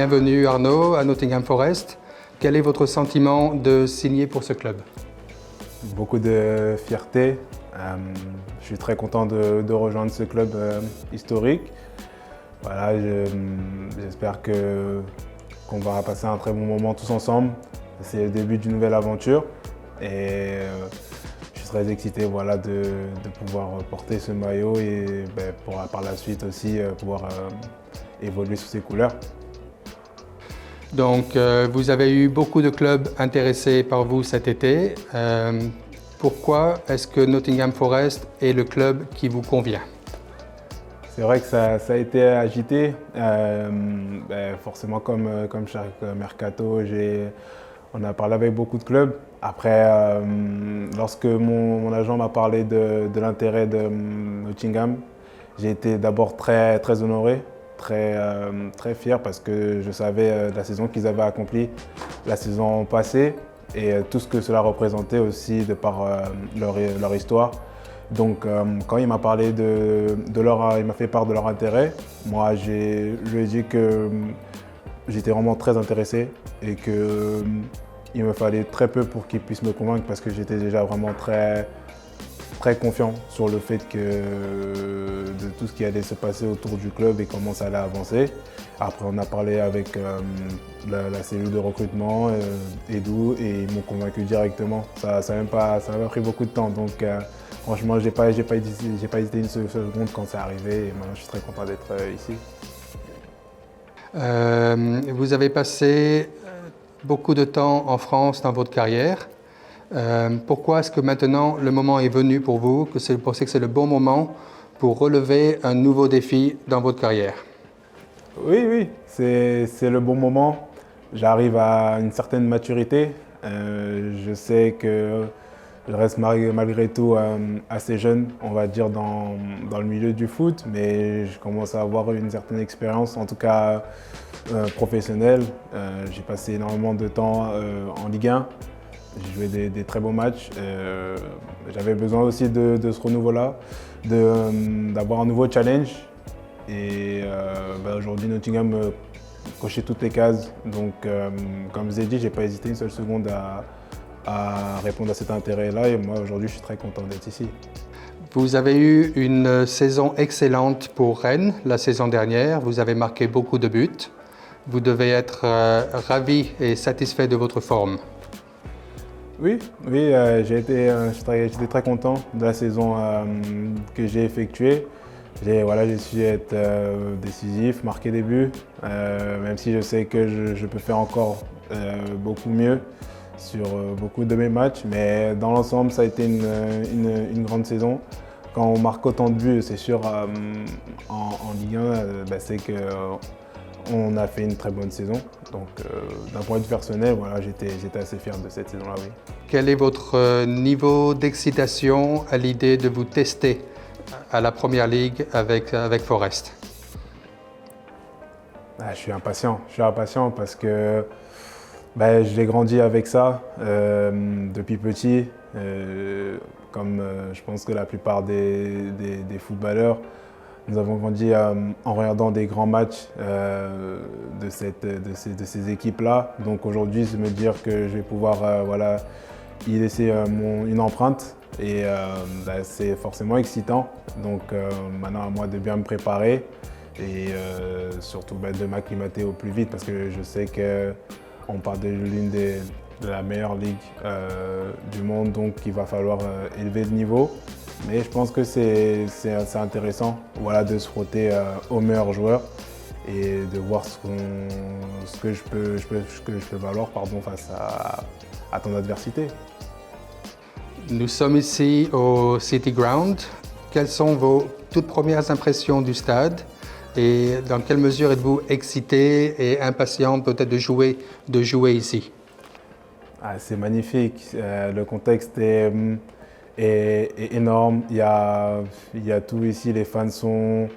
Bienvenue Arnaud à Nottingham Forest. Quel est votre sentiment de signer pour ce club? Beaucoup de fierté. Je suis très content de rejoindre ce club historique. Voilà, j'espère qu'on va passer un très bon moment tous ensemble. C'est le début d'une nouvelle aventure et je suis très excité voilà, de pouvoir porter ce maillot et par la suite aussi pouvoir évoluer sous ces couleurs. Donc, vous avez eu beaucoup de clubs intéressés par vous cet été. Pourquoi est-ce que Nottingham Forest est le club qui vous convient? C'est vrai que ça a été agité. Forcément, comme chaque mercato, on a parlé avec beaucoup de clubs. Après, lorsque mon agent m'a parlé de l'intérêt de Nottingham, j'ai été d'abord très, très honoré. Très fier parce que je savais la saison qu'ils avaient accomplie la saison passée et tout ce que cela représentait aussi de par leur histoire. Donc quand il m'a parlé il m'a fait part de leur intérêt, moi je lui ai dit que j'étais vraiment très intéressé et qu'il me fallait très peu pour qu'il puisse me convaincre parce que j'étais déjà vraiment très confiant sur le fait de tout ce qui allait se passer autour du club et comment ça allait avancer. Après, on a parlé avec la cellule de recrutement, Edu, et ils m'ont convaincu directement. Ça n'a même pas pris beaucoup de temps. Donc, franchement, j'ai pas hésité une seule seconde quand c'est arrivé. Et maintenant, je suis très content d'être ici. Vous avez passé beaucoup de temps en France dans votre carrière. Pourquoi est-ce que maintenant le moment est venu pour vous, que vous pensez que c'est le bon moment pour relever un nouveau défi dans votre carrière? Oui, c'est le bon moment. J'arrive à une certaine maturité. Je sais que je reste malgré tout assez jeune, on va dire, dans le milieu du foot, mais je commence à avoir une certaine expérience, en tout cas professionnelle. J'ai passé énormément de temps en Ligue 1. J'ai joué des très beaux matchs. J'avais besoin aussi de ce renouveau-là, d'avoir un nouveau challenge. Et aujourd'hui, Nottingham cochait toutes les cases. Donc, comme je vous ai dit, je n'ai pas hésité une seule seconde à répondre à cet intérêt-là. Et moi, aujourd'hui, je suis très content d'être ici. Vous avez eu une saison excellente pour Rennes la saison dernière. Vous avez marqué beaucoup de buts. Vous devez être ravi et satisfait de votre forme. Oui, j'étais très content de la saison que j'ai effectuée. J'ai su être décisif, marquer des buts, même si je sais que je peux faire encore beaucoup mieux sur beaucoup de mes matchs. Mais dans l'ensemble, ça a été une grande saison. Quand on marque autant de buts, c'est sûr, en Ligue 1, c'est qu'on a fait une très bonne saison. Donc d'un point de vue personnel, voilà, j'étais assez fier de cette saison-là, oui. Quel est votre niveau d'excitation à l'idée de vous tester à la Première Ligue avec Forest? Je suis impatient parce que je l'ai grandi avec ça depuis petit. Comme je pense que la plupart des footballeurs, nous avons grandi en regardant des grands matchs de ces équipes-là. Donc aujourd'hui, c'est me dire que je vais pouvoir y laisser une empreinte. Et c'est forcément excitant. Donc maintenant, à moi de bien me préparer et surtout de m'acclimater au plus vite parce que je sais qu'on part de l'une de la meilleure ligue du monde, donc il va falloir élever le niveau. Mais je pense que c'est intéressant de se frotter aux meilleurs joueurs et de voir ce que je peux valoir face à ton adversité. Nous sommes ici au City Ground. Quelles sont vos toutes premières impressions du stade et dans quelle mesure êtes-vous excité et impatient peut-être de jouer ici? C'est magnifique. Le contexte est énorme. Il y a tout ici. Les fans sont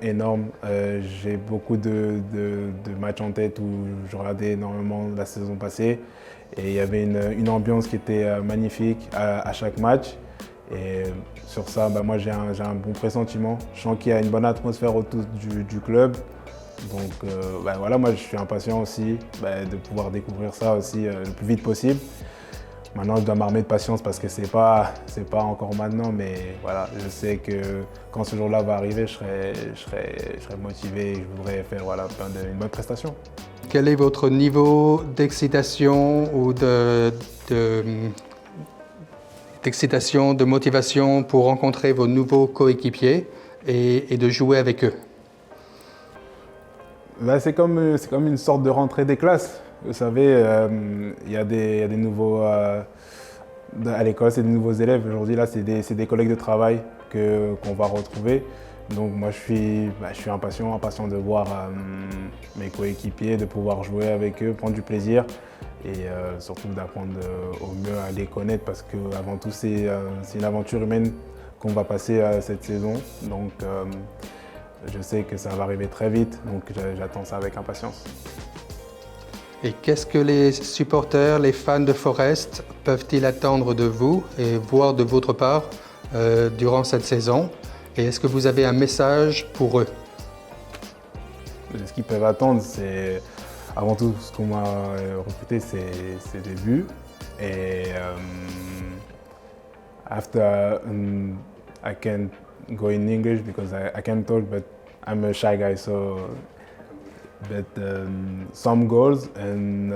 énormes. J'ai beaucoup de matchs en tête où je regardais énormément la saison passée. Et il y avait une ambiance qui était magnifique à chaque match. Et sur ça, moi j'ai un bon pressentiment. Je sens qu'il y a une bonne atmosphère autour du club. Donc voilà, moi je suis impatient aussi de pouvoir découvrir ça aussi le plus vite possible. Maintenant, je dois m'armer de patience parce que c'est pas encore maintenant, mais voilà, je sais que quand ce jour-là va arriver, je serai motivé et je voudrais faire une bonne prestation. Quel est votre niveau d'excitation ou d'excitation, de motivation pour rencontrer vos nouveaux coéquipiers et de jouer avec eux? C'est comme une sorte de rentrée des classes. Vous savez, il y a des nouveaux à l'école, c'est des nouveaux élèves. Aujourd'hui, là, c'est des collègues de travail qu'on va retrouver. Donc moi, je suis impatient de voir mes coéquipiers, de pouvoir jouer avec eux, prendre du plaisir et surtout d'apprendre au mieux à les connaître parce qu'avant tout, c'est une aventure humaine qu'on va passer cette saison. Donc je sais que ça va arriver très vite, donc j'attends ça avec impatience. Et qu'est-ce que les supporters, les fans de Forest peuvent-ils attendre de vous et voir de votre part durant cette saison? Et est-ce que vous avez un message pour eux? Ce qu'ils peuvent attendre, c'est avant tout ce qu'on m'a recruté, c'est des buts. Et after I can go in English because I can talk, but I'm a shy guy, so some goals, and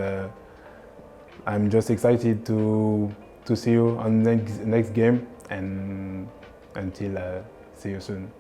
I'm just excited to see you on next game, and until see you soon.